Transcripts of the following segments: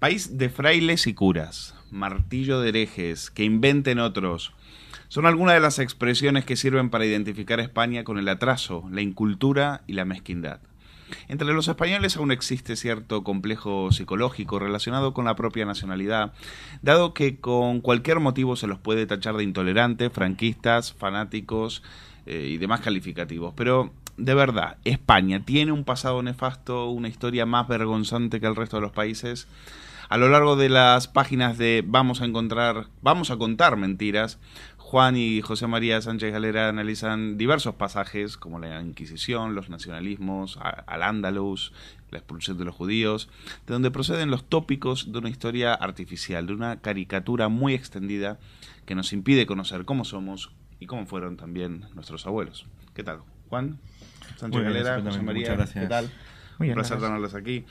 País de frailes y curas, martillo de herejes, que inventen otros. Son algunas de las expresiones que sirven para identificar a España con el atraso, la incultura y la mezquindad. Entre los españoles aún existe cierto complejo psicológico relacionado con la propia nacionalidad, dado que con cualquier motivo se los puede tachar de intolerantes, franquistas, fanáticos y demás calificativos. Pero, de verdad, ¿España tiene un pasado nefasto, una historia más vergonzante que el resto de los países? A lo largo de las páginas de Vamos a contar mentiras, Juan y José María Sánchez Galera analizan diversos pasajes como la Inquisición, los nacionalismos, Al-Ándalus, la expulsión de los judíos, de donde proceden los tópicos de una historia artificial, de una caricatura muy extendida que nos impide conocer cómo somos y cómo fueron también nuestros abuelos. ¿Qué tal, Juan? Sánchez Galera, José María, muchas gracias. ¿Qué tal? Muy bien, Un placer gracias. tenerlos aquí.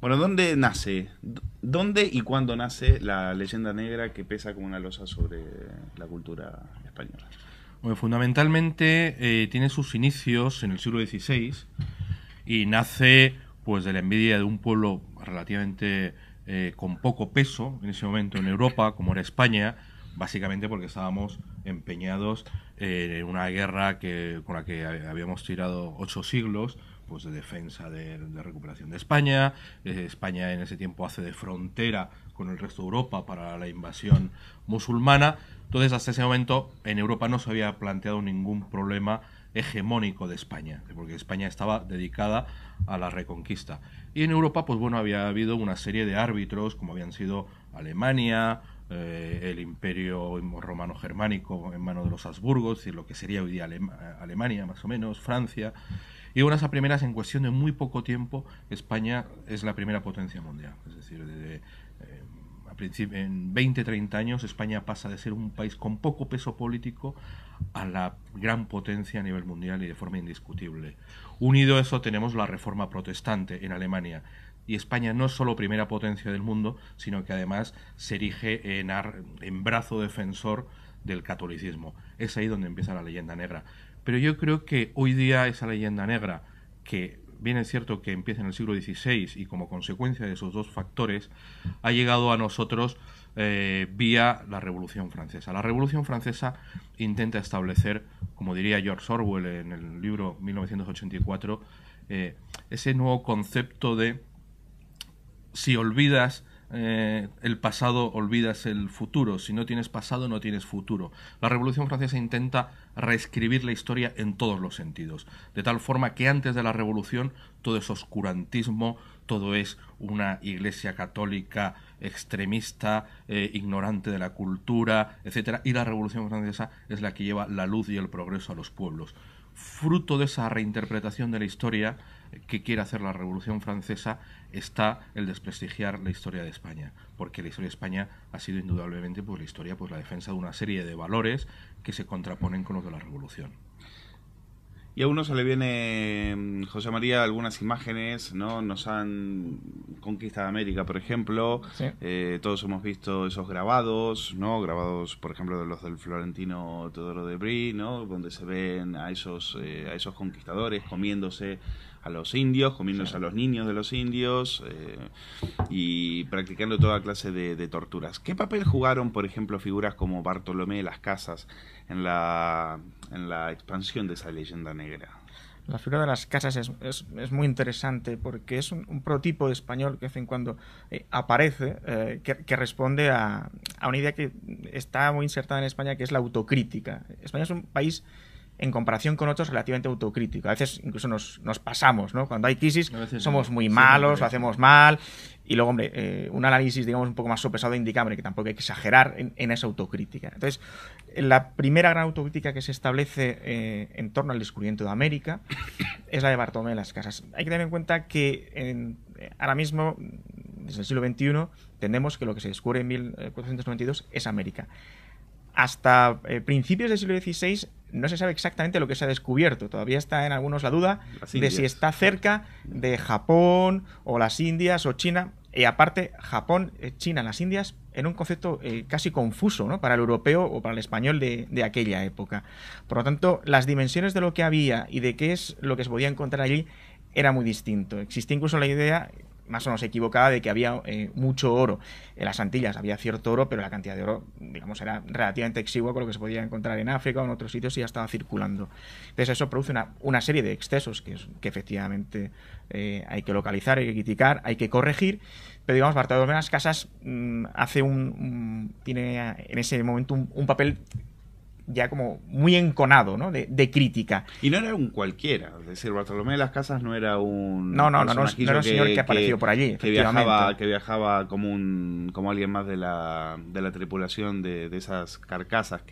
Bueno, ¿dónde y cuándo nace la leyenda negra que pesa como una losa sobre la cultura española? Bueno, fundamentalmente tiene sus inicios en el siglo XVI y nace pues de la envidia de un pueblo relativamente con poco peso en ese momento en Europa, como era España, básicamente porque estábamos empeñados en una guerra con la que habíamos tirado 8 siglos, pues de defensa de recuperación de España. España en ese tiempo hace de frontera con el resto de Europa para la invasión musulmana. Entonces, hasta ese momento en Europa no se había planteado ningún problema hegemónico de España, porque España estaba dedicada a la reconquista. Y en Europa, pues bueno, había habido una serie de árbitros, como habían sido Alemania, el Imperio Romano-Germánico en manos de los Habsburgos, es decir, lo que sería hoy día Alemania, más o menos, Francia. Y unas a primeras, en cuestión de muy poco tiempo, España es la primera potencia mundial. Es decir, en 20-30 años, España pasa de ser un país con poco peso político a la gran potencia a nivel mundial y de forma indiscutible. Unido a eso, tenemos la Reforma Protestante en Alemania. Y España no es solo primera potencia del mundo, sino que además se erige en brazo defensor del catolicismo. Es ahí donde empieza la leyenda negra. Pero yo creo que hoy día esa leyenda negra, que bien es cierto que empieza en el siglo XVI y como consecuencia de esos dos factores, ha llegado a nosotros vía la Revolución Francesa. La Revolución Francesa intenta establecer, como diría George Orwell en el libro 1984, ese nuevo concepto de si olvidas el pasado, olvidas el futuro. Si no tienes pasado, no tienes futuro. La Revolución Francesa intenta reescribir la historia en todos los sentidos, de tal forma que antes de la Revolución todo es oscurantismo, todo es una iglesia católica extremista, ignorante de la cultura, etcétera, y la Revolución Francesa es la que lleva la luz y el progreso a los pueblos. Fruto de esa reinterpretación de la historia que quiere hacer la Revolución Francesa está el desprestigiar la historia de España, porque la historia de España ha sido indudablemente pues la historia, pues la defensa de una serie de valores que se contraponen con los de la Revolución. Y a uno se le viene, José María, algunas imágenes, ¿no? Nos han conquistado América, por ejemplo. Sí. Todos hemos visto esos grabados, ¿no? Grabados, por ejemplo, de los del florentino Teodoro de Brie, ¿no? Donde se ven a esos conquistadores comiéndose a los indios, comiéndose a los niños de los indios y practicando toda clase de torturas. ¿Qué papel jugaron, por ejemplo, figuras como Bartolomé de las Casas en la expansión de esa leyenda negra? La figura de las casas es muy interesante porque es un prototipo de español que de vez en cuando aparece, que responde a una idea que está muy insertada en España, que es la autocrítica. España es un país, en comparación con otros, relativamente autocrítico. A veces incluso nos pasamos, ¿no? Cuando hay crisis somos muy malos, lo hacemos mal. Y luego, hombre, un análisis, digamos, un poco más sopesado indica, hombre, que tampoco hay que exagerar en esa autocrítica. Entonces, la primera gran autocrítica que se establece en torno al descubrimiento de América es la de Bartolomé de las Casas. Hay que tener en cuenta que ahora mismo, desde el siglo XXI, entendemos que lo que se descubre en 1492 es América. Hasta principios del siglo XVI no se sabe exactamente lo que se ha descubierto. Todavía está en algunos la duda de si está cerca de Japón o las Indias o China. Y aparte, Japón, China, las Indias, en un concepto casi confuso, ¿no? Para el europeo o para el español de aquella época. Por lo tanto, las dimensiones de lo que había y de qué es lo que se podía encontrar allí era muy distinto. Existía incluso la idea, más o menos equivocada de que había mucho oro. En las Antillas había cierto oro, pero la cantidad de oro, digamos, era relativamente exigua con lo que se podía encontrar en África o en otros sitios y ya estaba circulando. Entonces eso produce una serie de excesos que efectivamente hay que localizar, hay que criticar, hay que corregir, pero digamos, Bartolomé de las Casas tiene en ese momento un papel ya como muy enconado, ¿no? de crítica. Y no era un cualquiera, es decir, Bartolomé de las Casas no era un no era un señor que apareció por allí, que viajaba como alguien más de la tripulación de esas carcasas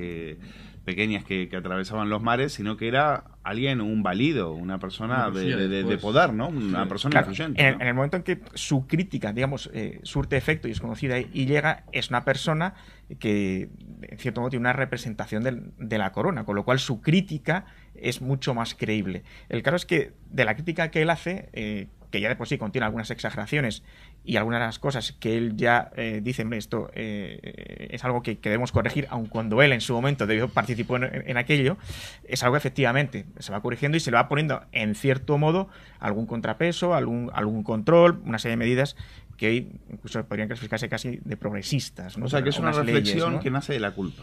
pequeñas que atravesaban los mares, sino que era alguien, un válido, una persona de poder, ¿no? Una persona influyente. En el momento en que su crítica, digamos, surte efecto y es conocida y llega, es una persona que, en cierto modo, tiene una representación de la corona, con lo cual su crítica es mucho más creíble. El caso es que de la crítica que él hace, que ya de por sí contiene algunas exageraciones y algunas de las cosas que él ya dice, hombre, esto es algo que debemos corregir, aun cuando él en su momento participó en aquello, es algo que efectivamente se va corrigiendo y se le va poniendo, en cierto modo, algún contrapeso, algún control, una serie de medidas que hoy incluso podrían clasificarse casi de progresistas, ¿no? O sea, que es una reflexión leyes, ¿no? que nace de la culpa.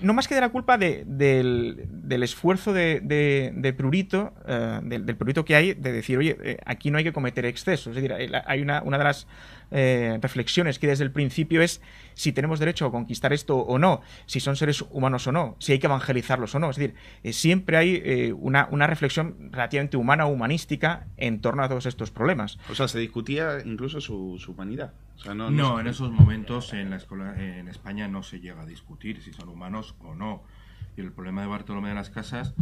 No más que de la culpa del esfuerzo de Prurito, del Prurito que hay, de decir, oye, aquí no hay que cometer excesos. Es decir, hay una de las reflexiones que desde el principio es si tenemos derecho a conquistar esto o no, si son seres humanos o no, si hay que evangelizarlos o no. Es decir, siempre hay una reflexión relativamente humana o humanística en torno a todos estos problemas. O sea, se discutía incluso su humanidad. O sea, no, en esos momentos en España no se llega a discutir si son humanos o no. Y el problema de Bartolomé de las Casas,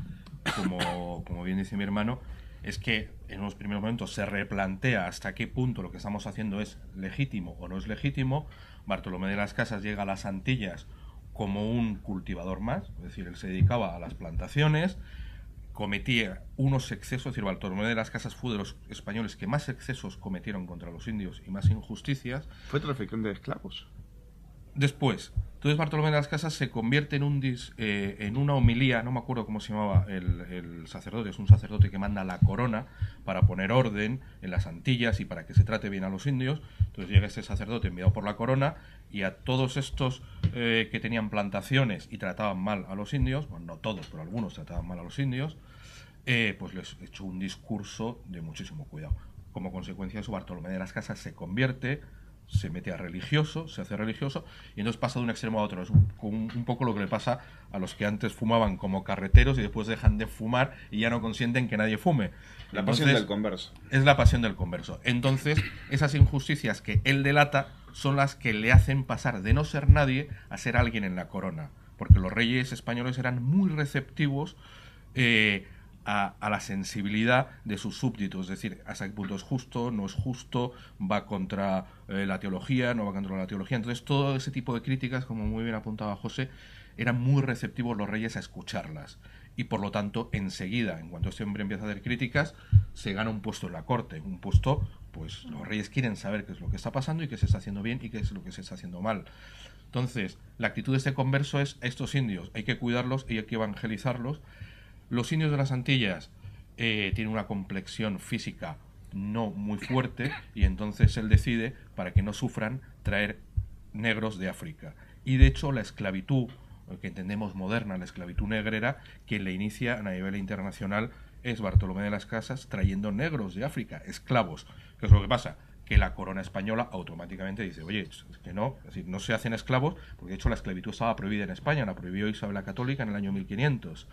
como bien dice mi hermano, es que en unos primeros momentos se replantea hasta qué punto lo que estamos haciendo es legítimo o no es legítimo. Bartolomé de las Casas llega a las Antillas como un cultivador más, es decir, él se dedicaba a las plantaciones, cometía unos excesos, es decir, Bartolomé de las Casas fue de los españoles que más excesos cometieron contra los indios y más injusticias. ¿Fue traficante de esclavos? Después, entonces Bartolomé de las Casas se convierte en una homilía, no me acuerdo cómo se llamaba el sacerdote, es un sacerdote que manda la corona para poner orden en las Antillas y para que se trate bien a los indios. Entonces llega este sacerdote enviado por la corona y a todos estos que tenían plantaciones y trataban mal a los indios, bueno, no todos, pero algunos trataban mal a los indios, pues les echó un discurso de muchísimo cuidado. Como consecuencia de eso, Bartolomé de las Casas se mete a religioso, se hace religioso y entonces pasa de un extremo a otro. Es un poco lo que le pasa a los que antes fumaban como carreteros y después dejan de fumar y ya no consienten que nadie fume. La pasión del converso. Es la pasión del converso. Entonces, esas injusticias que él delata son las que le hacen pasar de no ser nadie a ser alguien en la corona. Porque los reyes españoles eran muy receptivos a la sensibilidad de sus súbditos, es decir, hasta qué punto es justo, no es justo, va contra la teología, no va contra la teología. Entonces todo ese tipo de críticas, como muy bien apuntaba José, eran muy receptivos los reyes a escucharlas y por lo tanto enseguida, en cuanto este hombre empieza a hacer críticas, se gana un puesto en la corte, un puesto, pues los reyes quieren saber qué es lo que está pasando y qué se está haciendo bien y qué es lo que se está haciendo mal. Entonces la actitud de este converso es: a estos indios hay que cuidarlos y hay que evangelizarlos. Los indios de las Antillas tienen una complexión física no muy fuerte y entonces él decide, para que no sufran, traer negros de África. Y de hecho la esclavitud, que entendemos moderna, la esclavitud negrera, quien le inicia a nivel internacional es Bartolomé de las Casas trayendo negros de África, esclavos. ¿Qué es lo que pasa? Que la corona española automáticamente dice: oye, es que no, es decir, no se hacen esclavos, porque de hecho la esclavitud estaba prohibida en España, la prohibió Isabel la Católica en el año 1500.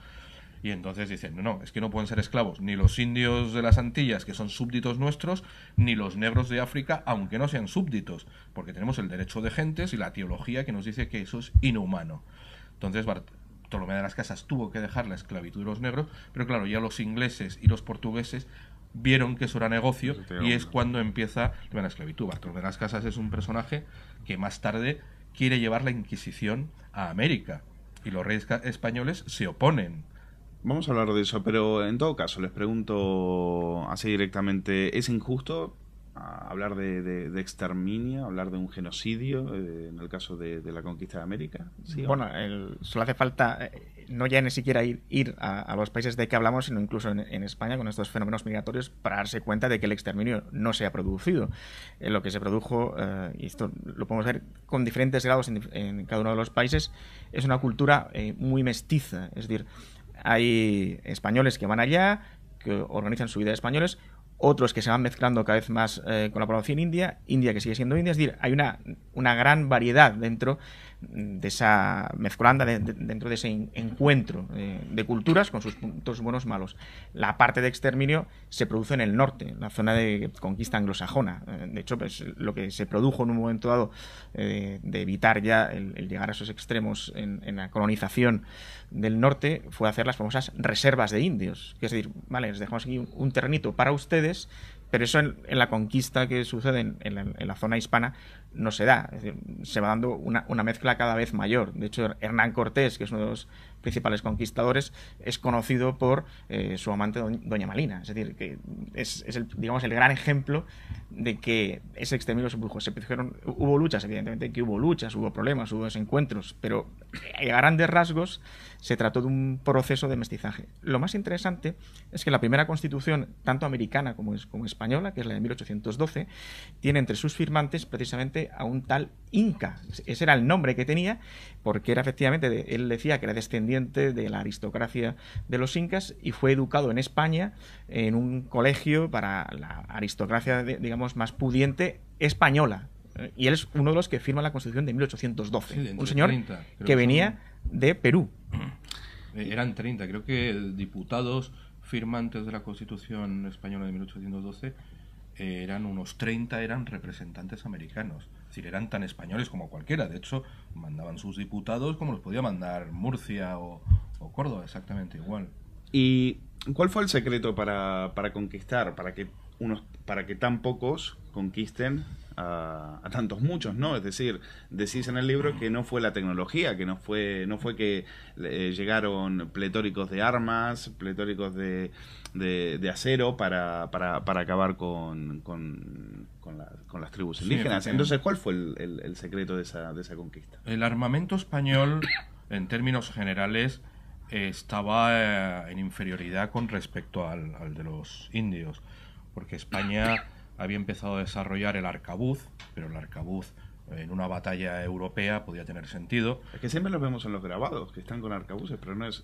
Y entonces dicen: no, es que no pueden ser esclavos ni los indios de las Antillas, que son súbditos nuestros, ni los negros de África, aunque no sean súbditos, porque tenemos el derecho de gentes y la teología que nos dice que eso es inhumano. Entonces Bartolomé de las Casas tuvo que dejar la esclavitud de los negros, pero claro, ya los ingleses y los portugueses vieron que eso era negocio y es cuando empieza la esclavitud. Bartolomé de las Casas es un personaje que más tarde quiere llevar la Inquisición a América y los reyes españoles se oponen. Vamos a hablar de eso, pero en todo caso les pregunto así directamente: ¿es injusto hablar de exterminio, hablar de un genocidio en el caso de la conquista de América? ¿Sí? Bueno, solo hace falta no ya ni siquiera ir a los países de que hablamos, sino incluso en España con estos fenómenos migratorios para darse cuenta de que el exterminio no se ha producido. Lo que se produjo, y esto lo podemos ver con diferentes grados en cada uno de los países, es una cultura muy mestiza. Es decir, hay españoles que van allá, que organizan su vida de españoles, otros que se van mezclando cada vez más con la población india, India que sigue siendo India, es decir, hay una gran variedad dentro de esa mezcolanda, dentro de ese encuentro de culturas con sus puntos buenos malos. La parte de exterminio se produce en el norte, en la zona de conquista anglosajona. De hecho, pues, lo que se produjo en un momento dado de evitar ya el llegar a esos extremos en la colonización del norte fue hacer las famosas reservas de indios, que es decir, vale, les dejamos aquí un terrenito para ustedes, pero eso en la conquista que sucede en la zona hispana no se da. Es decir, se va dando una mezcla cada vez mayor. De hecho, Hernán Cortés, que es uno de los principales conquistadores, es conocido por su amante Doña Malina. Es decir, que es digamos, el gran ejemplo de que ese exterminio se produjo. Hubo luchas, evidentemente que hubo luchas, hubo problemas, hubo desencuentros, pero a grandes rasgos se trató de un proceso de mestizaje. Lo más interesante es que la primera constitución, tanto americana como española, que es la de 1812, tiene entre sus firmantes precisamente a un tal Inca. Ese era el nombre que tenía, porque era efectivamente, él decía que era descendiente de la aristocracia de los incas y fue educado en España en un colegio para la aristocracia, digamos, más pudiente española. Y él es uno de los que firma la Constitución de 1812. Sí, un señor 30, que venía de Perú. Eran 30, creo que diputados firmantes de la Constitución española de 1812 eran unos 30, eran representantes americanos. Es decir, eran tan españoles como cualquiera. De hecho, mandaban sus diputados como los podía mandar Murcia o Córdoba, exactamente igual. ¿Y cuál fue el secreto para conquistar, para que tan pocos conquisten a tantos muchos, ¿no? Es decir, decís en el libro que no fue la tecnología, que no fue que llegaron pletóricos de armas, pletóricos de acero para acabar con las tribus indígenas. Entonces, ¿cuál fue el secreto de esa conquista? El armamento español, en términos generales, estaba en inferioridad con respecto al de los indios, porque España había empezado a desarrollar el arcabuz, pero el arcabuz en una batalla europea podía tener sentido. Es que siempre los vemos en los grabados, que están con arcabuces, pero eso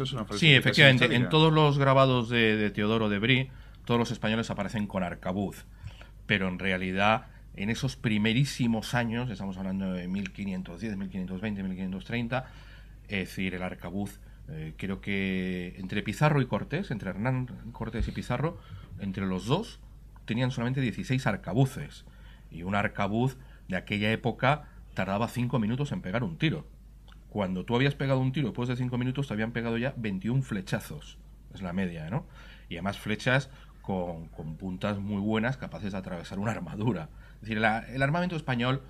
es una falsificación. Sí, efectivamente, histórica. En todos los grabados de Teodoro de Brie, todos los españoles aparecen con arcabuz, pero en realidad, en esos primerísimos años, estamos hablando de 1510, 1520, 1530, es decir, el arcabuz, creo que entre Pizarro y Cortés, entre Hernán Cortés y Pizarro, entre los dos, tenían solamente 16 arcabuces. Y un arcabuz de aquella época tardaba 5 minutos en pegar un tiro. Cuando tú habías pegado un tiro, después de 5 minutos te habían pegado ya 21 flechazos. Es la media, ¿no? Y además flechas con puntas muy buenas, capaces de atravesar una armadura. Es decir, el armamento español,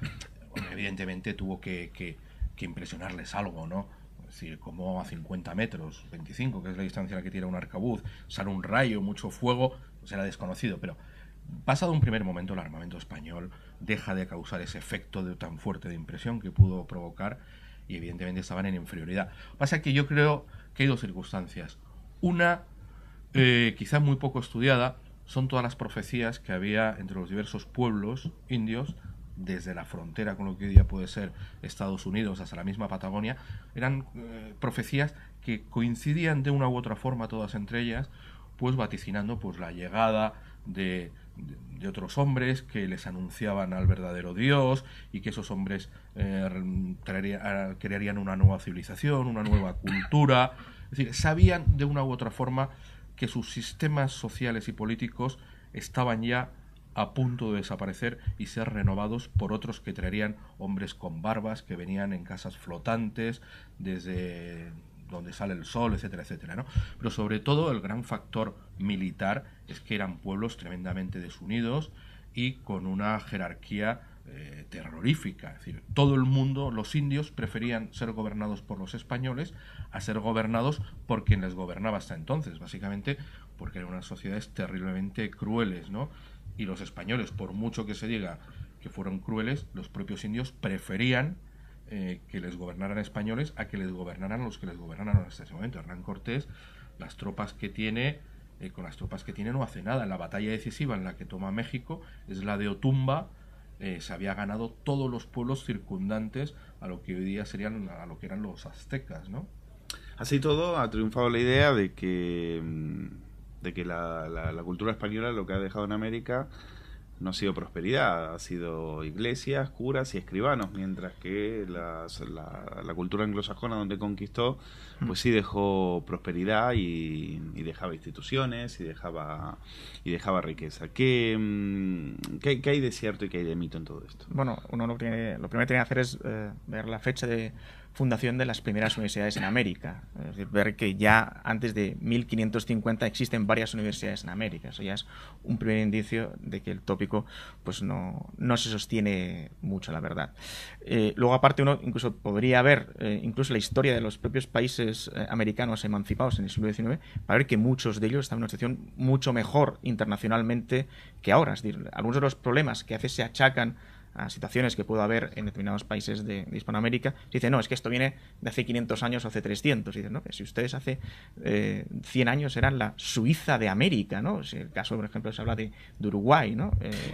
evidentemente, tuvo que impresionarles algo, ¿no? Es decir, como a 50 metros, 25, que es la distancia a la que tira un arcabuz, sale un rayo, mucho fuego, pues era desconocido, pero pasado un primer momento el armamento español deja de causar ese efecto tan fuerte de impresión que pudo provocar y evidentemente estaban en inferioridad. Pasa que yo creo que hay dos circunstancias. Una, quizá muy poco estudiada, son todas las profecías que había entre los diversos pueblos indios, desde la frontera con lo que hoy día puede ser Estados Unidos hasta la misma Patagonia. Eran profecías que coincidían de una u otra forma todas entre ellas, pues vaticinando pues la llegada de otros hombres que les anunciaban al verdadero Dios y que esos hombres crearían una nueva civilización, una nueva cultura. Es decir, sabían de una u otra forma que sus sistemas sociales y políticos estaban ya a punto de desaparecer y ser renovados por otros que traerían hombres con barbas que venían en casas flotantes desde donde sale el sol, etcétera, etcétera, ¿no? Pero sobre todo el gran factor militar es que eran pueblos tremendamente desunidos y con una jerarquía terrorífica. Es decir, todo el mundo, los indios, preferían ser gobernados por los españoles a ser gobernados por quien les gobernaba hasta entonces, básicamente porque eran unas sociedades terriblemente crueles, ¿no? Y los españoles, por mucho que se diga que fueron crueles, los propios indios preferían que les gobernaran españoles a que les gobernaran los que les gobernaron hasta ese momento. Hernán Cortés, las tropas que tiene, con las tropas que tiene no hace nada. La batalla decisiva en la que toma México es la de Otumba. Se había ganado todos los pueblos circundantes a lo que hoy día serían, a lo que eran los aztecas, ¿no? Así todo, ha triunfado la idea de que la cultura española lo que ha dejado en América no ha sido prosperidad, ha sido iglesias, curas y escribanos, mientras que la cultura anglosajona donde conquistó, pues sí dejó prosperidad y dejaba instituciones y dejaba riqueza. ¿Qué hay de cierto y qué hay de mito en todo esto? Bueno, lo primero que tiene que hacer es ver la fecha de fundación de las primeras universidades en América. Es decir, ver que ya antes de 1550 existen varias universidades en América. Eso ya es un primer indicio de que el tópico pues no se sostiene mucho, la verdad. Luego, aparte, uno incluso podría ver incluso la historia de los propios países americanos emancipados en el siglo XIX para ver que muchos de ellos están en una situación mucho mejor internacionalmente que ahora. Es decir, algunos de los problemas que a veces se achacan a situaciones que puede haber en determinados países de Hispanoamérica, se dice, no, es que esto viene de hace 500 años o hace 300. Y dicen, no, que si ustedes hace 100 años eran la Suiza de América, ¿no? Si el caso, por ejemplo, se habla de Uruguay, ¿no?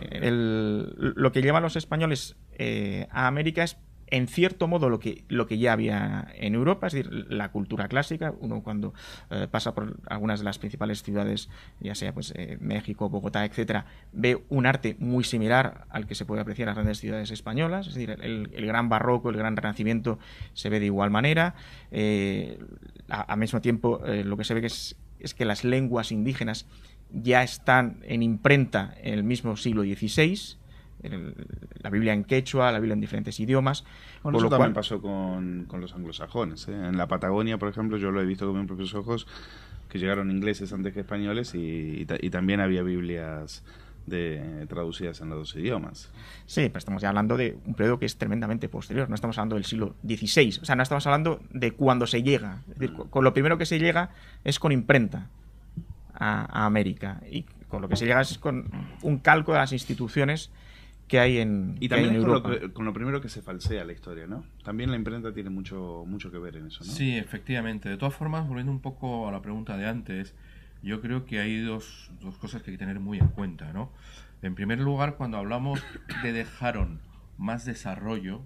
Lo que llevan los españoles a América es, en cierto modo, lo que ya había en Europa, es decir, la cultura clásica. Uno cuando pasa por algunas de las principales ciudades, ya sea pues México, Bogotá, etcétera, ve un arte muy similar al que se puede apreciar en las grandes ciudades españolas. Es decir, el gran barroco, el gran renacimiento se ve de igual manera. Al mismo tiempo, lo que se ve es que las lenguas indígenas ya están en imprenta en el mismo siglo XVI. La Biblia en quechua, la Biblia en diferentes idiomas. Bueno, eso también pasó con los anglosajones, ¿eh? En la Patagonia, por ejemplo, yo lo he visto con mis propios ojos, que llegaron ingleses antes que españoles y también había Biblias traducidas en los dos idiomas. Sí, pero estamos ya hablando de un periodo que es tremendamente posterior. No estamos hablando del siglo XVI. O sea, no estamos hablando de cuando se llega. Es decir, con lo primero que se llega es con imprenta a América. Y con lo que se llega es con un calco de las instituciones que hay en y también en Europa. Con lo primero que se falsea la historia, ¿no? También la imprenta tiene mucho que ver en eso, ¿no? Sí, efectivamente. De todas formas, volviendo un poco a la pregunta de antes, yo creo que hay dos cosas que hay que tener muy en cuenta, ¿no? En primer lugar, cuando hablamos de dejaron más desarrollo,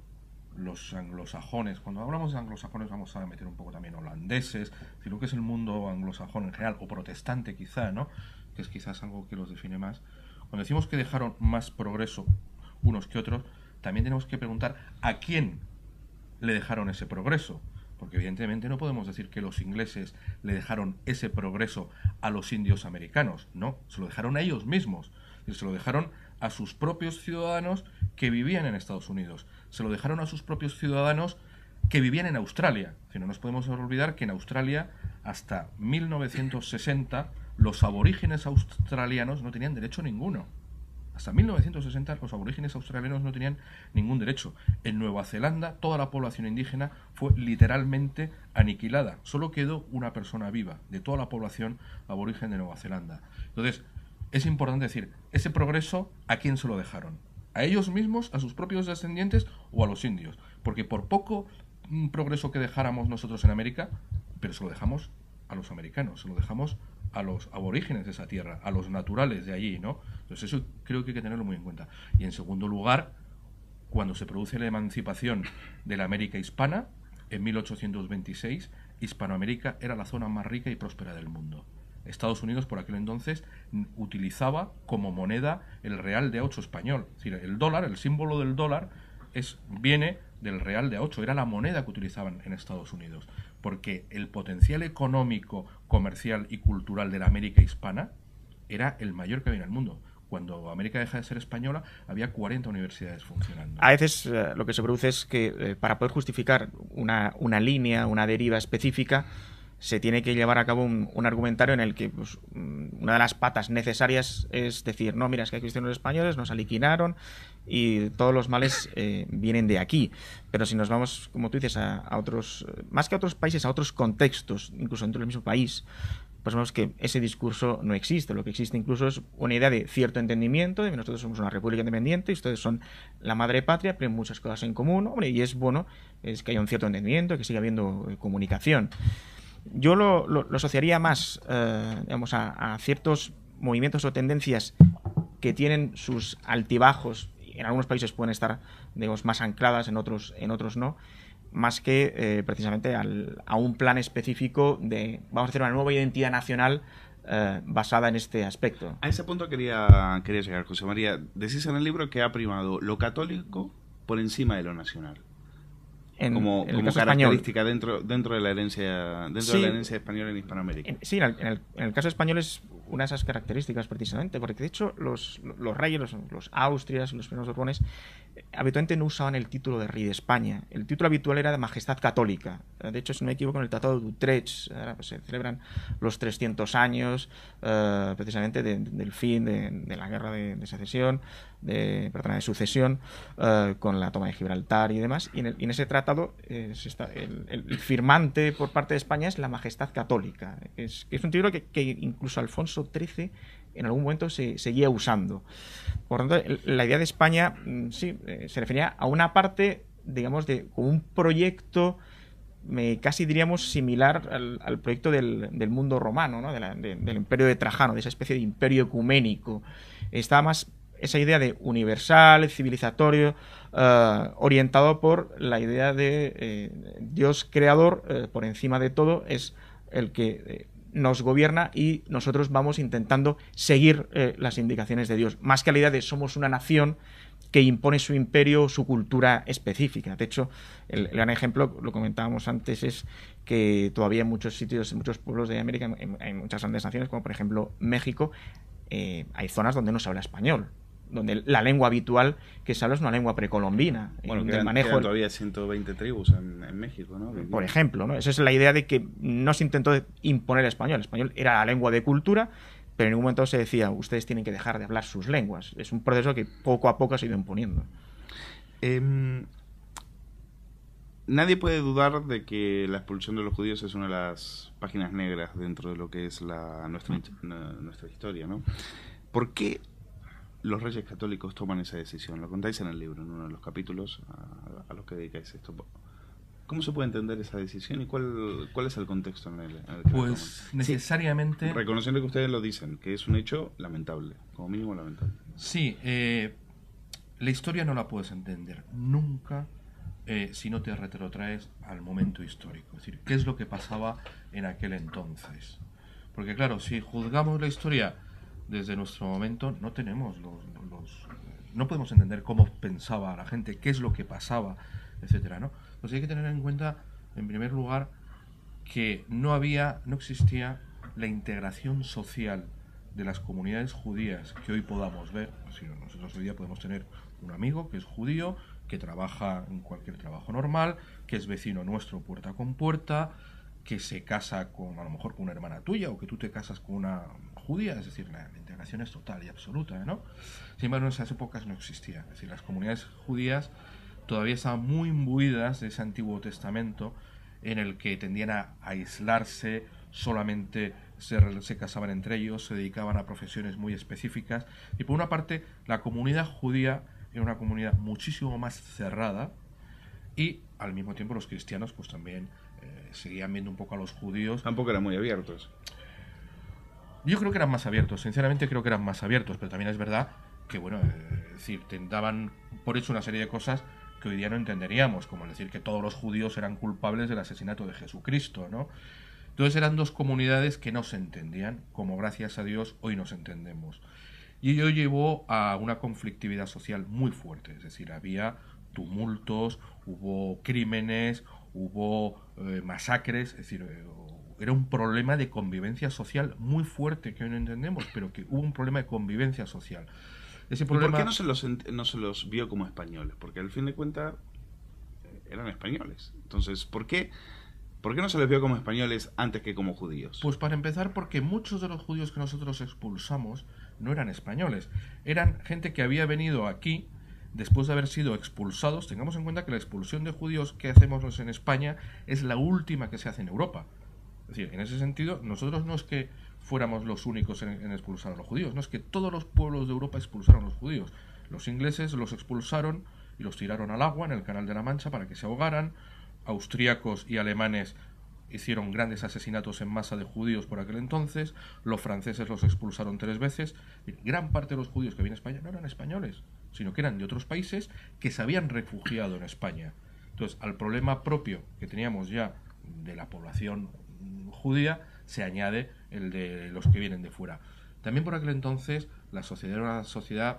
los anglosajones, cuando hablamos de anglosajones vamos a meter un poco también holandeses, sino que es el mundo anglosajón en general, o protestante quizá, ¿no? Que es quizás algo que los define más. Cuando decimos que dejaron más progreso unos que otros, también tenemos que preguntar a quién le dejaron ese progreso. Porque evidentemente no podemos decir que los ingleses le dejaron ese progreso a los indios americanos. No, se lo dejaron a ellos mismos. Se lo dejaron a sus propios ciudadanos que vivían en Estados Unidos. Se lo dejaron a sus propios ciudadanos que vivían en Australia. No nos podemos olvidar que en Australia, hasta 1960, los aborígenes australianos no tenían derecho ninguno. Hasta 1960 los aborígenes australianos no tenían ningún derecho. En Nueva Zelanda toda la población indígena fue literalmente aniquilada. Solo quedó una persona viva de toda la población aborigen de Nueva Zelanda. Entonces, es importante decir, ese progreso, ¿a quién se lo dejaron? ¿A ellos mismos, a sus propios descendientes o a los indios? Porque por poco progreso que dejáramos nosotros en América, pero se lo dejamos a los americanos, se lo dejamos a los aborígenes de esa tierra, a los naturales de allí, ¿no? Entonces eso creo que hay que tenerlo muy en cuenta. Y en segundo lugar, cuando se produce la emancipación de la América hispana, en 1826, Hispanoamérica era la zona más rica y próspera del mundo. Estados Unidos por aquel entonces utilizaba como moneda el real de A8 español. Es decir, el dólar, el símbolo del dólar, viene del real de A8, era la moneda que utilizaban en Estados Unidos. Porque el potencial económico, comercial y cultural de la América hispana era el mayor que había en el mundo. Cuando América deja de ser española, había 40 universidades funcionando. A veces lo que se produce es que para poder justificar una línea, una deriva específica, se tiene que llevar a cabo un argumentario en el que pues, una de las patas necesarias es decir, no, mira, es que hay cristianos españoles, nos aliquinaron y todos los males vienen de aquí. Pero si nos vamos, como tú dices, a otros, más que a otros países, a otros contextos, incluso dentro del mismo país, pues vemos que ese discurso no existe. Lo que existe incluso es una idea de cierto entendimiento, de que nosotros somos una república independiente y ustedes son la madre patria, pero hay muchas cosas en común, hombre, y es bueno es que haya un cierto entendimiento, que siga habiendo comunicación. Yo lo asociaría más digamos, a ciertos movimientos o tendencias que tienen sus altibajos. En algunos países pueden estar, digamos, más ancladas, en otros no, más que precisamente a un plan específico de vamos a hacer una nueva identidad nacional basada en este aspecto. A ese punto quería llegar, José María. Decís en el libro que ha primado lo católico por encima de lo nacional. Como característica español, dentro de la herencia de la herencia española en Hispanoamérica. Sí, en el caso español es una de esas características precisamente, porque de hecho los reyes, los Austrias, los primeros Borbones, habitualmente no usaban el título de rey de España. El título habitual era de majestad católica. De hecho, si no me equivoco, en el Tratado de Utrecht pues, se celebran los 300 años precisamente del fin de la guerra de secesión, de sucesión, con la toma de Gibraltar y demás. Y en ese tratado el firmante por parte de España es la majestad católica. Es un título que incluso Alfonso XIII en algún momento se seguía usando. Por lo tanto, la idea de España sí, se refería a una parte, digamos, de como un proyecto casi diríamos similar al proyecto del mundo romano, ¿no? Del imperio de Trajano, de esa especie de imperio ecuménico. Estaba más esa idea de universal, civilizatorio, orientado por la idea de Dios creador, por encima de todo, es el que nos gobierna y nosotros vamos intentando seguir las indicaciones de Dios, más que la idea de somos una nación que impone su imperio, su cultura específica. De hecho, el gran ejemplo, lo comentábamos antes, es que todavía en muchos sitios, en muchos pueblos de América, en muchas grandes naciones, como por ejemplo México, hay zonas donde no se habla español, donde la lengua habitual que se habla es una lengua precolombina. Bueno, quedan todavía 120 tribus en México, ¿no? Por ejemplo, ¿no? Esa es la idea de que no se intentó imponer el español. El español era la lengua de cultura, pero en ningún momento se decía, ustedes tienen que dejar de hablar sus lenguas. Es un proceso que poco a poco se ha ido imponiendo. Nadie puede dudar de que la expulsión de los judíos es una de las páginas negras dentro de lo que es nuestra historia, ¿no? ¿Por qué los reyes católicos toman esa decisión? Lo contáis en el libro, en uno de los capítulos a los que dedicáis esto. ¿Cómo se puede entender esa decisión y cuál es el contexto en el que pues necesariamente... Sí, reconociendo que ustedes lo dicen, que es un hecho lamentable, como mínimo lamentable. Sí, la historia no la puedes entender nunca si no te retrotraes al momento histórico. Es decir, ¿qué es lo que pasaba en aquel entonces? Porque claro, si juzgamos la historia desde nuestro momento, no tenemos no podemos entender cómo pensaba la gente, qué es lo que pasaba, etcétera, ¿no? Pues hay que tener en cuenta, en primer lugar, que no existía la integración social de las comunidades judías que hoy podamos ver. Es decir, nosotros hoy día podemos tener un amigo que es judío, que trabaja en cualquier trabajo normal, que es vecino nuestro puerta con puerta, que se casa a lo mejor con una hermana tuya, o que tú te casas con una judía. Es decir, la integración es total y absoluta, ¿no? Sin embargo, en esas épocas no existía. Es decir, las comunidades judías todavía estaban muy imbuidas de ese Antiguo Testamento en el que tendían a aislarse, solamente se casaban entre ellos, se dedicaban a profesiones muy específicas. Y por una parte, la comunidad judía era una comunidad muchísimo más cerrada, y al mismo tiempo los cristianos pues también seguían viendo un poco a los judíos. Tampoco eran muy abiertos. Yo creo que eran más abiertos, sinceramente creo que eran más abiertos, pero también es verdad que, bueno, es decir, daban por hecho una serie de cosas que hoy día no entenderíamos, como decir que todos los judíos eran culpables del asesinato de Jesucristo, ¿no? Entonces eran dos comunidades que no se entendían, como gracias a Dios hoy nos entendemos. Y ello llevó a una conflictividad social muy fuerte, es decir, había tumultos, hubo crímenes, hubo masacres, es decir, era un problema de convivencia social muy fuerte que hoy no entendemos, pero que hubo un problema de convivencia social. Ese problema... ¿Por qué no se los vio como españoles? Porque al fin de cuentas eran españoles. Entonces, ¿por qué ¿Por qué no se les vio como españoles antes que como judíos? Pues para empezar, porque muchos de los judíos que nosotros expulsamos no eran españoles. Eran gente que había venido aquí después de haber sido expulsados. Tengamos en cuenta que la expulsión de judíos que hacemos en España es la última que se hace en Europa. Es decir, en ese sentido, nosotros no es que fuéramos los únicos en expulsar a los judíos, no es que todos los pueblos de Europa expulsaron a los judíos. Los ingleses los expulsaron y los tiraron al agua en el Canal de la Mancha para que se ahogaran. Austríacos y alemanes hicieron grandes asesinatos en masa de judíos por aquel entonces. Los franceses los expulsaron 3 veces. Gran parte de los judíos que vienen a España no eran españoles, sino que eran de otros países que se habían refugiado en España. Entonces, al problema propio que teníamos ya de la población judía se añade el de los que vienen de fuera. También por aquel entonces la sociedad era una sociedad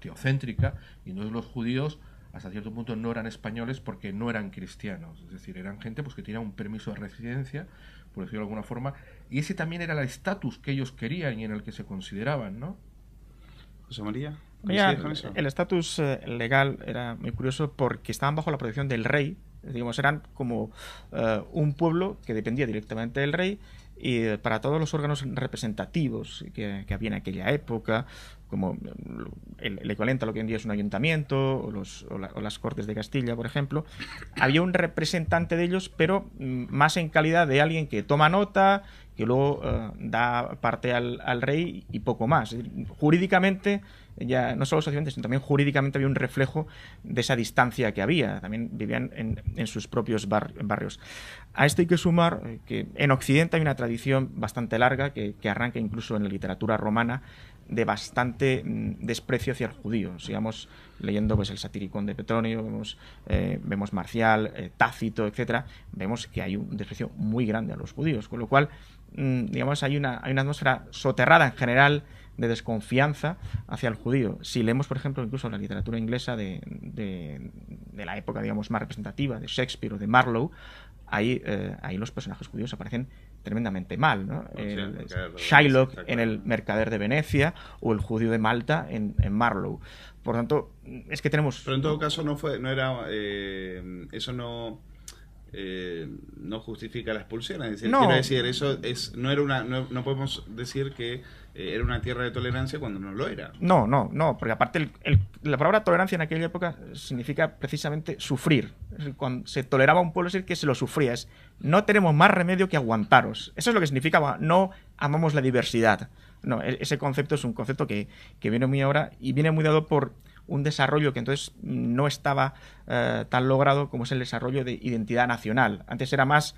teocéntrica, y entonces los judíos hasta cierto punto no eran españoles porque no eran cristianos, es decir, eran gente pues que tenía un permiso de residencia, por decirlo de alguna forma, y ese también era el estatus que ellos querían y en el que se consideraban, ¿no? José María, ¿coincides con eso? El estatus legal era muy curioso porque estaban bajo la protección del rey, digamos, eran como un pueblo que dependía directamente del rey, y para todos los órganos representativos que había en aquella época, como el equivalente a lo que hoy en día es un ayuntamiento o las Cortes de Castilla, por ejemplo, había un representante de ellos, pero más en calidad de alguien que toma nota, que luego da parte al rey y poco más. Jurídicamente, ya no solo socialmente, sino también jurídicamente había un reflejo de esa distancia que había. También vivían en sus propios barrios. A esto hay que sumar que en Occidente hay una tradición bastante larga que arranca incluso en la literatura romana de bastante desprecio hacia el judío. Sigamos leyendo pues el Satiricón de Petronio, vemos Marcial, Tácito, etcétera, vemos que hay un desprecio muy grande a los judíos, con lo cual digamos hay una atmósfera soterrada en general de desconfianza hacia el judío. Si leemos, por ejemplo, incluso la literatura inglesa de la época, digamos, más representativa, de Shakespeare o de Marlowe, ahí los personajes judíos aparecen tremendamente mal, ¿no? Shylock en El mercader de Venecia o el judío de Malta en Marlowe. Por tanto, es que tenemos... Pero en todo caso eso no justifica la expulsión, es decir, quiero decir, eso no podemos decir que era una tierra de tolerancia cuando no lo era. No, porque aparte la palabra tolerancia en aquella época significa precisamente sufrir. Cuando se toleraba a un pueblo, es decir, que se lo sufría. No tenemos más remedio que aguantaros. Eso es lo que significaba, no amamos la diversidad. No, ese concepto es un concepto que viene muy ahora y viene muy dado por un desarrollo que entonces no estaba tan logrado como es el desarrollo de identidad nacional. Antes era más,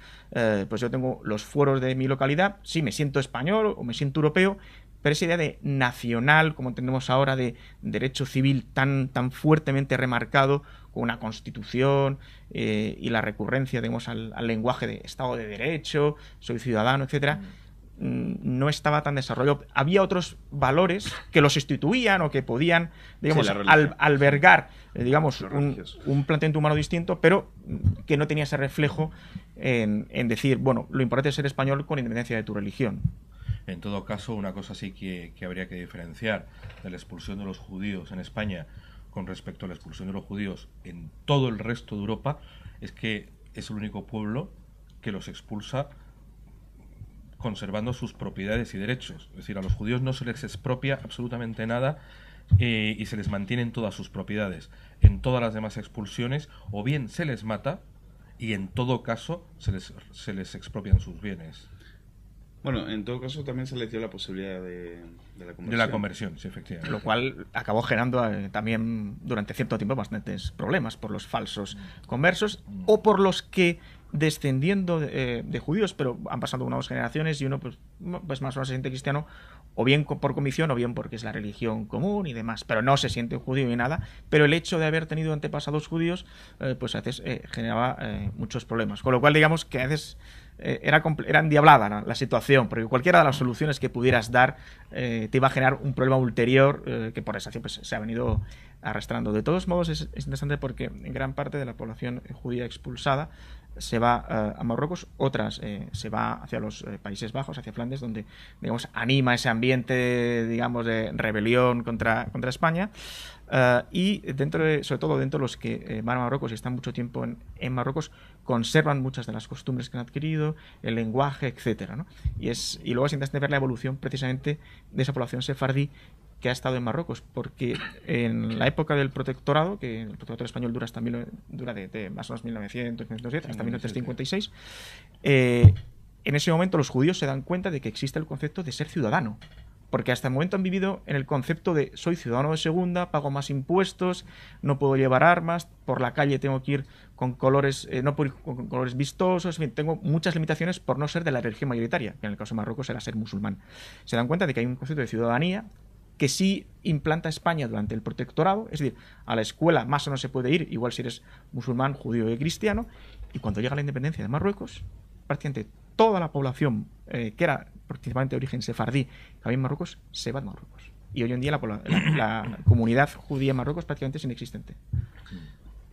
pues yo tengo los fueros de mi localidad, sí, me siento español o me siento europeo, pero esa idea de nacional, como tenemos ahora, de derecho civil tan fuertemente remarcado, con una constitución y la recurrencia, digamos, al lenguaje de Estado de Derecho, soy ciudadano, etcétera, no estaba tan desarrollado. Había otros valores que los instituían o que podían, digamos, albergar, digamos, un planteamiento humano distinto, pero que no tenía ese reflejo en decir, bueno, lo importante es ser español con independencia de tu religión. En todo caso, una cosa sí que habría que diferenciar de la expulsión de los judíos en España con respecto a la expulsión de los judíos en todo el resto de Europa es que es el único pueblo que los expulsa conservando sus propiedades y derechos. Es decir, a los judíos no se les expropia absolutamente nada y se les mantienen todas sus propiedades. En todas las demás expulsiones o bien se les mata y en todo caso se les expropian sus bienes. Bueno, en todo caso también se les dio la posibilidad de la conversión. De la conversión, sí, efectivamente. Lo cual acabó generando también durante cierto tiempo bastantes problemas por los falsos conversos o por los que, descendiendo de judíos, pero han pasado unas generaciones y uno pues más o menos se siente cristiano, o bien por convicción o bien porque es la religión común y demás, pero no se siente judío ni nada, pero el hecho de haber tenido antepasados judíos pues a veces generaba muchos problemas, con lo cual digamos que a veces era endiablada, ¿no?, la situación, porque cualquiera de las soluciones que pudieras dar te iba a generar un problema ulterior que por esa pues, se ha venido arrastrando. De todos modos es interesante porque en gran parte de la población judía expulsada se va a Marruecos, otras se va hacia los Países Bajos, hacia Flandes, donde, digamos, anima ese ambiente, digamos, de rebelión contra España. Y sobre todo dentro de los que van a Marruecos y están mucho tiempo en Marruecos, conservan muchas de las costumbres que han adquirido, el lenguaje, etcétera, ¿no? Y luego es interesante ver la evolución precisamente de esa población sefardí que ha estado en Marruecos, porque en la época del protectorado, que el protectorado español dura de más o menos 1900, 1907 hasta 1956, en ese momento los judíos se dan cuenta de que existe el concepto de ser ciudadano, porque hasta el momento han vivido en el concepto de soy ciudadano de segunda, pago más impuestos, no puedo llevar armas, por la calle tengo que ir con colores, no puedo ir con colores vistosos, en fin, tengo muchas limitaciones por no ser de la religión mayoritaria, que en el caso de Marruecos era ser musulmán. Se dan cuenta de que hay un concepto de ciudadanía que sí implanta España durante el protectorado, es decir, a la escuela más o menos se puede ir, igual si eres musulmán, judío y cristiano, y cuando llega la independencia de Marruecos, prácticamente toda la población que era principalmente de origen sefardí que había en Marruecos, se va de Marruecos. Y hoy en día la comunidad judía en Marruecos prácticamente es inexistente.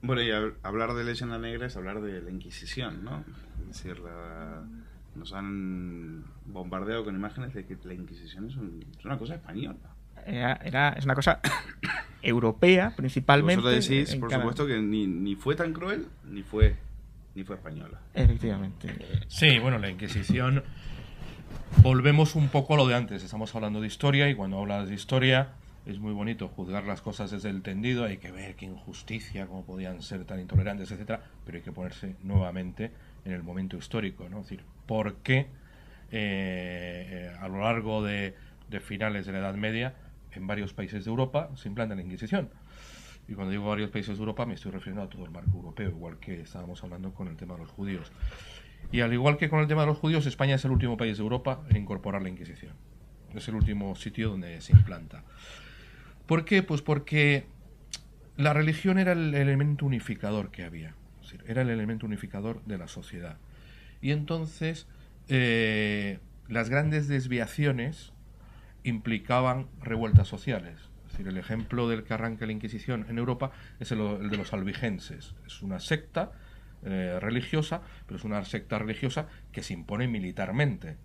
Bueno, y hablar de leyenda negra es hablar de la Inquisición, ¿no? Es decir, nos han bombardeado con imágenes de que la Inquisición es una cosa española. Es una cosa europea, principalmente. Vosotros decís, por supuesto, que ni fue tan cruel, ni fue española. Efectivamente. Sí, bueno, la Inquisición... Volvemos un poco a lo de antes. Estamos hablando de historia y cuando hablas de historia es muy bonito juzgar las cosas desde el tendido. Hay que ver qué injusticia, cómo podían ser tan intolerantes, etcétera. Pero hay que ponerse nuevamente en el momento histórico, ¿no? Es decir, ¿por qué a lo largo de finales de la Edad Media en varios países de Europa se implanta la Inquisición? Y cuando digo varios países de Europa me estoy refiriendo a todo el marco europeo, igual que estábamos hablando con el tema de los judíos. Y al igual que con el tema de los judíos, España es el último país de Europa en incorporar la Inquisición. Es el último sitio donde se implanta. ¿Por qué? Pues porque la religión era el elemento unificador que había. Es decir, era el elemento unificador de la sociedad. Y entonces las grandes desviaciones implicaban revueltas sociales. Es decir, el ejemplo del que arranca la Inquisición en Europa es el de los albigenses. Es una secta religiosa, pero es una secta religiosa que se impone militarmente.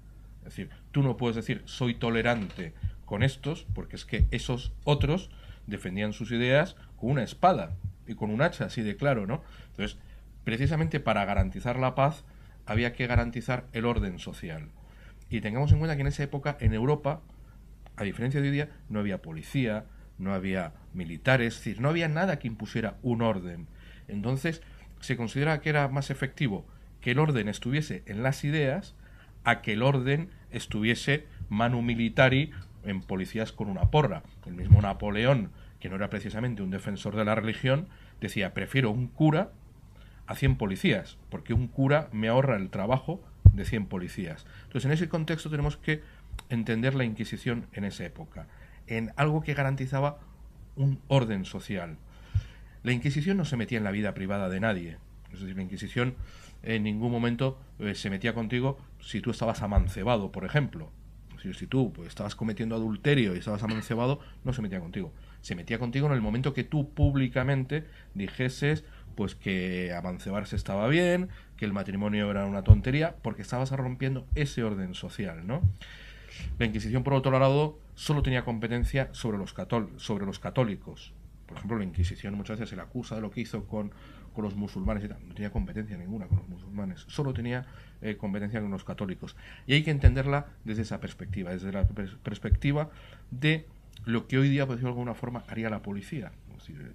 Es decir, tú no puedes decir soy tolerante con estos, porque es que esos otros defendían sus ideas con una espada y con un hacha, así de claro, ¿no? Entonces, precisamente para garantizar la paz había que garantizar el orden social. Y tengamos en cuenta que en esa época en Europa, a diferencia de hoy día, no había policía, no había militares, es decir, no había nada que impusiera un orden. Entonces, se considera que era más efectivo que el orden estuviese en las ideas a que el orden estuviese manu militari en policías con una porra. El mismo Napoleón, que no era precisamente un defensor de la religión, decía, prefiero un cura a 100 policías, porque un cura me ahorra el trabajo de 100 policías. Entonces, en ese contexto tenemos que entender la Inquisición en esa época, en algo que garantizaba un orden social. La Inquisición no se metía en la vida privada de nadie. Es decir, la Inquisición en ningún momento se metía contigo si tú estabas amancebado, por ejemplo. Es decir, si tú estabas cometiendo adulterio y estabas amancebado, no se metía contigo. Se metía contigo en el momento que tú públicamente dijeses pues que amancebarse estaba bien, que el matrimonio era una tontería, porque estabas rompiendo ese orden social, ¿no? La Inquisición, por otro lado, solo tenía competencia sobre los católicos. Por ejemplo, la Inquisición muchas veces se le acusa de lo que hizo con los musulmanes y tal. No tenía competencia ninguna con los musulmanes, solo tenía competencia con los católicos. Y hay que entenderla desde esa perspectiva, desde la perspectiva de lo que hoy día, por decirlo de alguna forma, haría la policía. Es decir,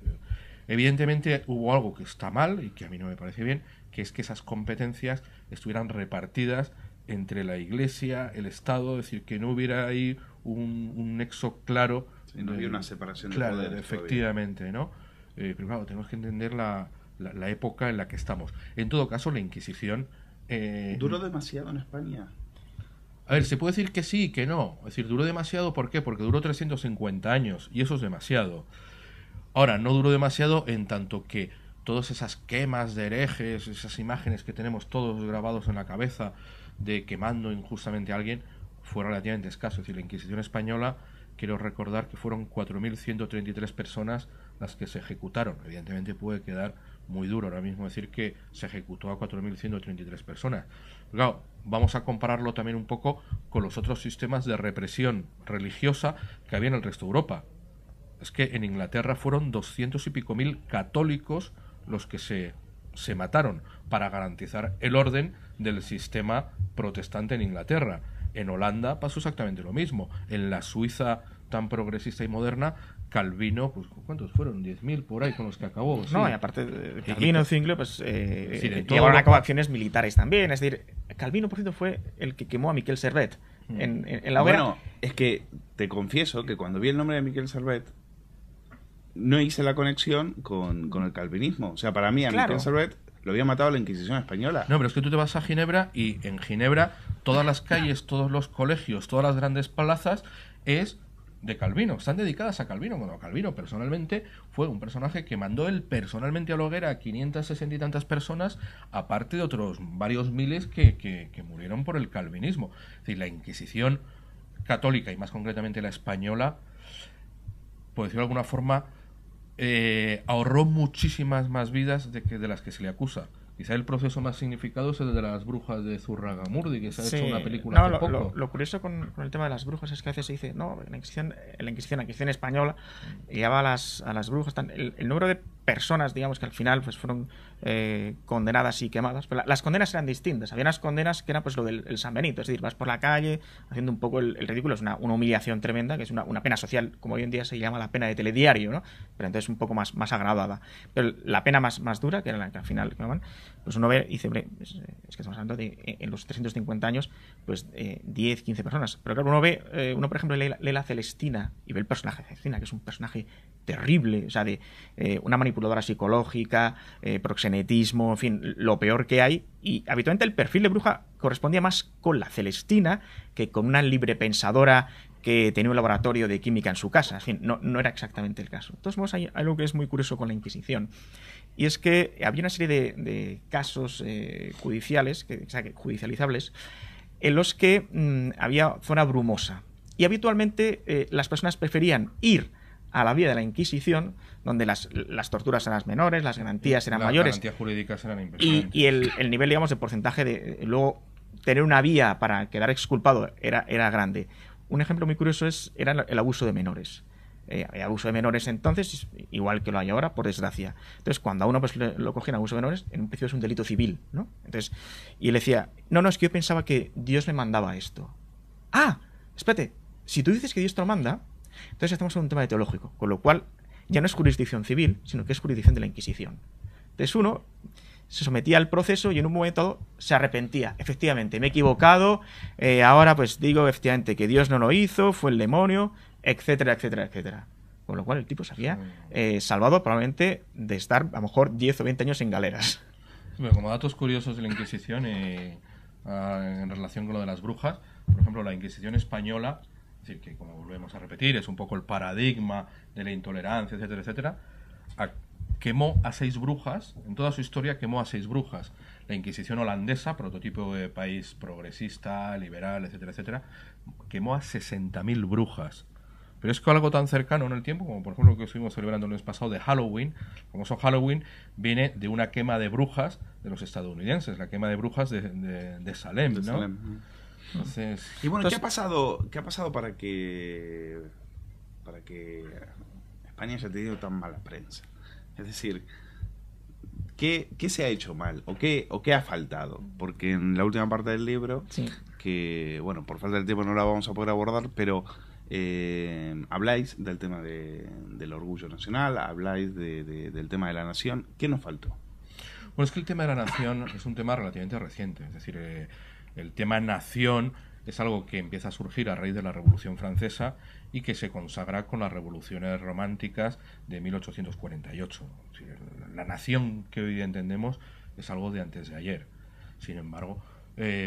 evidentemente hubo algo que está mal y que a mí no me parece bien, que es que esas competencias estuvieran repartidas entre la Iglesia, el Estado, es decir, que no hubiera ahí un nexo claro. Sí, no había una separación de claro, poderes. Efectivamente, todavía, ¿no? Pero claro, tenemos que entender la época en la que estamos. En todo caso, la Inquisición... ¿Duró demasiado en España? A ver, se puede decir que sí y que no. Es decir, duró demasiado, ¿por qué? Porque duró 350 años, y eso es demasiado. Ahora, no duró demasiado en tanto que todas esas quemas de herejes, esas imágenes que tenemos todos grabados en la cabeza de quemando injustamente a alguien, fue relativamente escaso. Es decir, la Inquisición española, quiero recordar que fueron 4.133 personas las que se ejecutaron. Evidentemente puede quedar muy duro ahora mismo decir que se ejecutó a 4.133 personas. Claro, vamos a compararlo también un poco con los otros sistemas de represión religiosa que había en el resto de Europa. Es que en Inglaterra fueron 200 y pico mil católicos los que se mataron para garantizar el orden del sistema protestante en Inglaterra. En Holanda pasó exactamente lo mismo. En la Suiza tan progresista y moderna, Calvino, pues ¿cuántos fueron? 10.000 por ahí con los que acabó. No, sí. y aparte de Calvino, Zwingli, pues decir, llevaron a cabo acciones militares también. Es decir, Calvino, por cierto, fue el que quemó a Miquel Servet en la hoguera. Bueno, es que te confieso que cuando vi el nombre de Miquel Servet no hice la conexión con el calvinismo. O sea, para mí a Miquel Servet lo había matado la Inquisición española. No, pero es que tú te vas a Ginebra y en Ginebra todas las calles, todos los colegios, todas las grandes plazas es de Calvino, están dedicadas a Calvino. Bueno, Calvino personalmente fue un personaje que mandó él personalmente a la hoguera a 560 y tantas personas, aparte de otros varios miles que murieron por el calvinismo. Es decir, la Inquisición católica, y más concretamente la española, por decirlo de alguna forma, ahorró muchísimas más vidas de las que se le acusa. Quizá el proceso más significado es el de las brujas de Zurragamurdi, que se ha hecho una película hace poco. Lo curioso con el tema de las brujas es que a veces se dice, no, la Inquisición española llevaba a las brujas. El número de personas, digamos, que al final pues fueron condenadas y quemadas, pero las condenas eran distintas. Había unas condenas que era pues lo del San Benito, es decir, vas por la calle haciendo un poco el ridículo, es una humillación tremenda, que es una pena social, como hoy en día se llama la pena de telediario, ¿no? Pero entonces un poco más agravada. Pero la pena más dura, que era la que al final quemaban, pues uno ve y dice, hombre, es que estamos hablando de en los 350 años, pues 10, 15 personas. Pero claro, uno por ejemplo lee la Celestina y ve el personaje de Celestina, que es un personaje terrible, o sea, de una manipuladora psicológica, proxenetismo, en fin, lo peor que hay. Y habitualmente el perfil de bruja correspondía más con la Celestina que con una librepensadora que tenía un laboratorio de química en su casa. En fin, no era exactamente el caso. De todos modos, hay algo que es muy curioso con la Inquisición. Y es que había una serie de casos judiciales, judicializables, en los que había zona brumosa. Y habitualmente las personas preferían ir a la vía de la Inquisición, donde las torturas eran menores, las garantías eran mayores. Las garantías jurídicas eran impresionantes. Y el nivel, digamos, de porcentaje de luego tener una vía para quedar exculpado era grande. Un ejemplo muy curioso era el abuso de menores. Hay abuso de menores entonces, igual que lo hay ahora, por desgracia. Entonces, cuando a uno pues, lo cogen abuso de menores, en un principio es un delito civil, ¿no? Entonces, y él decía, no, es que yo pensaba que Dios me mandaba esto. Ah, espérate, si tú dices que Dios te lo manda, entonces estamos en un tema teológico, con lo cual ya no es jurisdicción civil, sino que es jurisdicción de la Inquisición. Entonces uno se sometía al proceso y en un momento dado se arrepentía. Efectivamente, me he equivocado, ahora pues digo efectivamente que Dios no lo hizo, fue el demonio, etcétera, etcétera, etcétera. Con lo cual el tipo se había salvado probablemente de estar a lo mejor 10 o 20 años en galeras. Bueno, como datos curiosos de la Inquisición en relación con lo de las brujas, por ejemplo, la Inquisición española, es decir, que como volvemos a repetir, es un poco el paradigma de la intolerancia, etcétera, etcétera, quemó a 6 brujas, en toda su historia quemó a 6 brujas. La Inquisición holandesa, prototipo de país progresista, liberal, etcétera, etcétera, quemó a 60.000 brujas. Pero es que algo tan cercano en el tiempo, como por ejemplo lo que estuvimos celebrando el mes pasado de Halloween, el famoso Halloween, viene de una quema de brujas de los estadounidenses, la quema de brujas de Salem, ¿no? Salem. Entonces, y bueno, ¿qué ha pasado para que España haya tenido tan mala prensa? Es decir, ¿qué se ha hecho mal? ¿O qué ha faltado? Porque en la última parte del libro, sí, que bueno, por falta de tiempo no la vamos a poder abordar, pero habláis del tema del orgullo nacional, habláis del tema de la nación. ¿Qué nos faltó? Bueno, es que el tema de la nación es un tema relativamente reciente. Es decir, el tema nación es algo que empieza a surgir a raíz de la Revolución Francesa y que se consagra con las revoluciones románticas de 1848. Es decir, la nación que hoy entendemos es algo de antes de ayer. Sin embargo,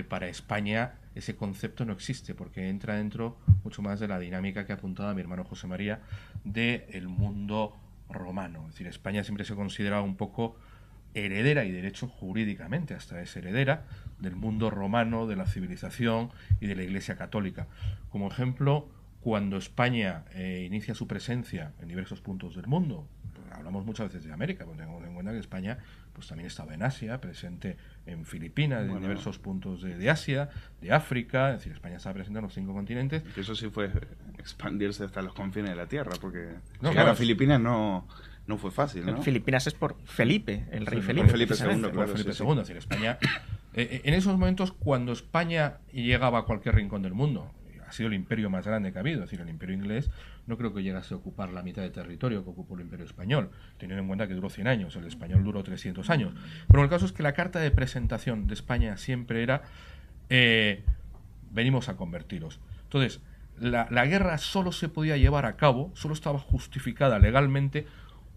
para España ese concepto no existe porque entra dentro mucho más de la dinámica que apuntaba mi hermano José María del mundo romano. Es decir, España siempre se considera un poco heredera, y de hecho jurídicamente hasta es heredera, del mundo romano, de la civilización y de la Iglesia Católica. Como ejemplo, cuando España inicia su presencia en diversos puntos del mundo, pues hablamos muchas veces de América, porque tengo cuenta que España pues también estaba en Asia, presente en Filipinas, en diversos puntos de Asia, de África, es decir, España estaba presente en los 5 continentes. Que eso sí fue expandirse hasta los confines de la Tierra, porque No, llegar claro, a Filipinas no fue fácil, ¿no? Filipinas es por Felipe, el rey Sí, Felipe. por Felipe precisamente. II, claro. Felipe sí, II, es decir, España, en esos momentos, cuando España llegaba a cualquier rincón del mundo, ha sido el imperio más grande que ha habido, es decir, el imperio inglés no creo que llegase a ocupar la mitad de territorio que ocupó el imperio español, teniendo en cuenta que duró 100 años, el español duró 300 años. Pero el caso es que la carta de presentación de España siempre era venimos a convertiros. Entonces, la guerra solo se podía llevar a cabo, solo estaba justificada legalmente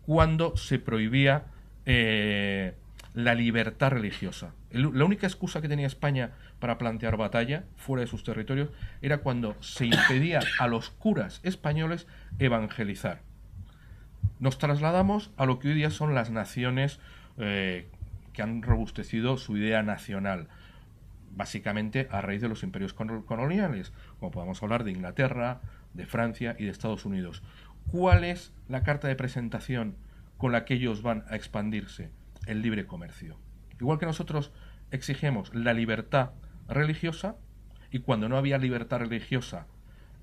cuando se prohibía la libertad religiosa. La única excusa que tenía España para plantear batalla fuera de sus territorios era cuando se impedía a los curas españoles evangelizar. Nos trasladamos a lo que hoy día son las naciones que han robustecido su idea nacional, básicamente a raíz de los imperios coloniales, como podemos hablar de Inglaterra, de Francia y de Estados Unidos. ¿Cuál es la carta de presentación con la que ellos van a expandirse? El libre comercio. Igual que nosotros exigimos la libertad religiosa, y cuando no había libertad religiosa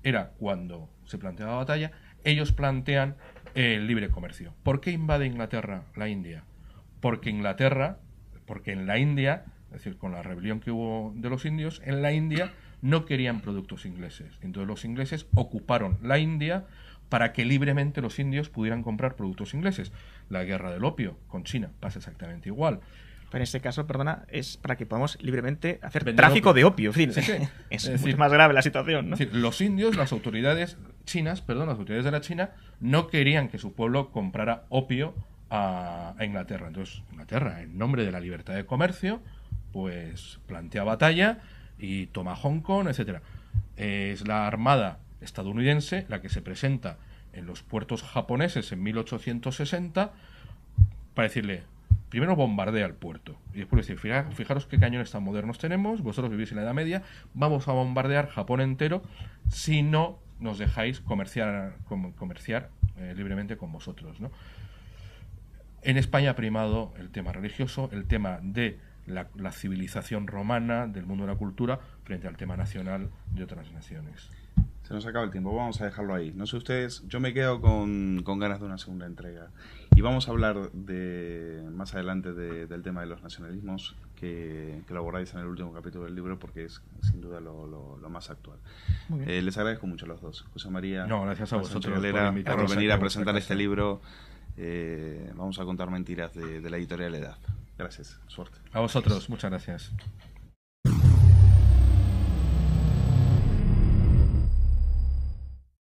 era cuando se planteaba batalla, ellos plantean el libre comercio. ¿Por qué invade Inglaterra la India? Porque en la India, es decir, con la rebelión que hubo de los indios, en la India no querían productos ingleses. Entonces los ingleses ocuparon la India para que libremente los indios pudieran comprar productos ingleses. La guerra del opio con China pasa exactamente igual. Pero en este caso, perdona, es para que podamos libremente hacer Vender tráfico opio. de opio. En fin, Sí, sí. es Es decir, mucho más grave la situación, ¿no? Es decir, los indios, las autoridades de la China no querían que su pueblo comprara opio a Inglaterra. Entonces, Inglaterra, en nombre de la libertad de comercio, pues plantea batalla y toma Hong Kong, etcétera. Es la armada estadounidense la que se presenta en los puertos japoneses en 1860 para decirle, primero bombardea el puerto y después decir, fijaros qué cañones tan modernos tenemos, vosotros vivís en la Edad Media, vamos a bombardear Japón entero si no nos dejáis comerciar libremente con vosotros, ¿no? En España ha primado el tema religioso, el tema de la civilización romana, del mundo de la cultura, frente al tema nacional de otras naciones. Se nos acaba el tiempo, vamos a dejarlo ahí. No sé ustedes, yo me quedo con ganas de una segunda entrega. Y vamos a hablar más adelante del tema de los nacionalismos, que lo abordáis en el último capítulo del libro, porque es sin duda lo más actual. Les agradezco mucho a los dos. José María, no, gracias a vosotros por venir a presentar este libro. Vamos a contar mentiras de la editorial Edad. Gracias, suerte. A vosotros, muchas gracias.